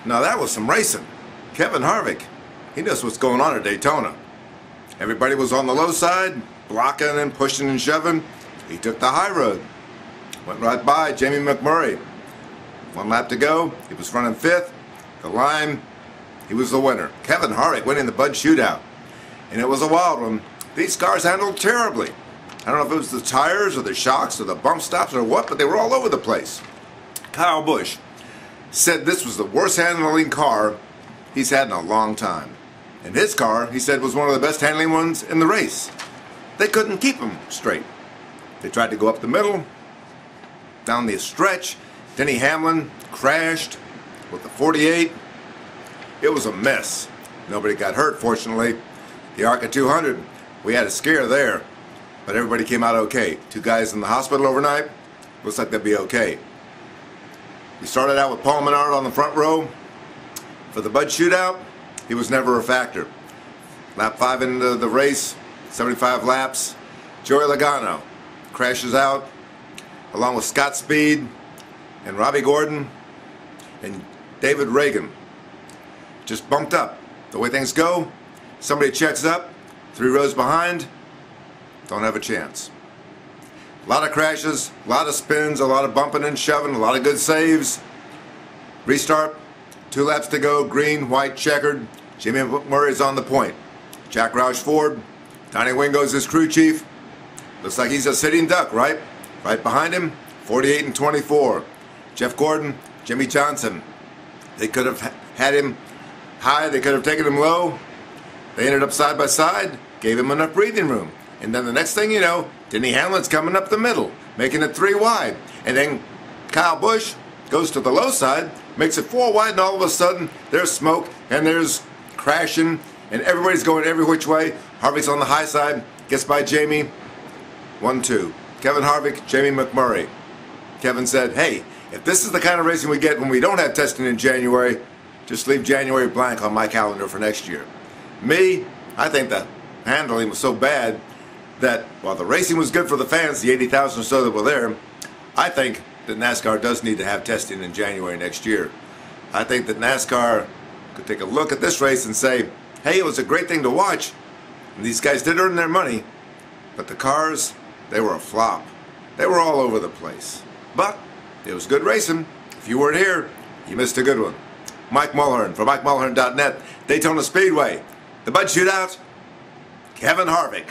Now that was some racing. Kevin Harvick, he knows what's going on at Daytona. Everybody was on the low side, blocking and pushing and shoving. He took the high road. Went right by Jamie McMurray. 1 lap to go. He was running 5th. The line, he was the winner. Kevin Harvick winning the Bud Shootout. And it was a wild one. These cars handled terribly. I don't know if it was the tires or the shocks or the bump stops or what, but they were all over the place. Kyle Busch said this was the worst handling car he's had in a long time. And his car, he said, was one of the best handling ones in the race. They couldn't keep him straight. They tried to go up the middle, down the stretch. Denny Hamlin crashed with the 48. It was a mess. Nobody got hurt, fortunately. The ARCA 200, we had a scare there, but everybody came out okay. 2 guys in the hospital overnight. Looks like they'll be okay. We started out with Paul Menard on the front row. For the Bud Shootout, he was never a factor. Lap 5 into the race, 75 laps. Joey Logano crashes out, along with Scott Speed and Robbie Gordon and David Reagan. Just bumped up. The way things go, somebody checks up, 3 rows behind, don't have a chance. A lot of crashes, a lot of spins, a lot of bumping and shoving, a lot of good saves. Restart, 2 laps to go, green, white, checkered. Jamie McMurray's on the point. Jack Roush Ford, Donnie Wingo's his crew chief. Looks like he's a sitting duck, right? Right behind him, 48 and 24. Jeff Gordon, Jimmy Johnson. They could have had him high, they could have taken him low. They ended up side by side, gave him enough breathing room. And then the next thing you know, Denny Hamlin's coming up the middle, making it 3 wide. And then Kyle Busch goes to the low side, makes it 4 wide, and all of a sudden there's smoke and there's crashing and everybody's going every which way. Harvick's on the high side, gets by Jamie. 1-2. Kevin Harvick, Jamie McMurray. Kevin said, hey, if this is the kind of racing we get when we don't have testing in January, just leave January blank on my calendar for next year. Me, I think the handling was so bad that while the racing was good for the fans, the 80,000 or so that were there, I think that NASCAR does need to have testing in January next year. I think that NASCAR could take a look at this race and say, hey, it was a great thing to watch, and these guys did earn their money, but the cars, they were a flop. They were all over the place. But it was good racing. If you weren't here, you missed a good one. Mike Mulhern for MikeMulhern.net, Daytona Speedway. The Bud Shootout, Kevin Harvick.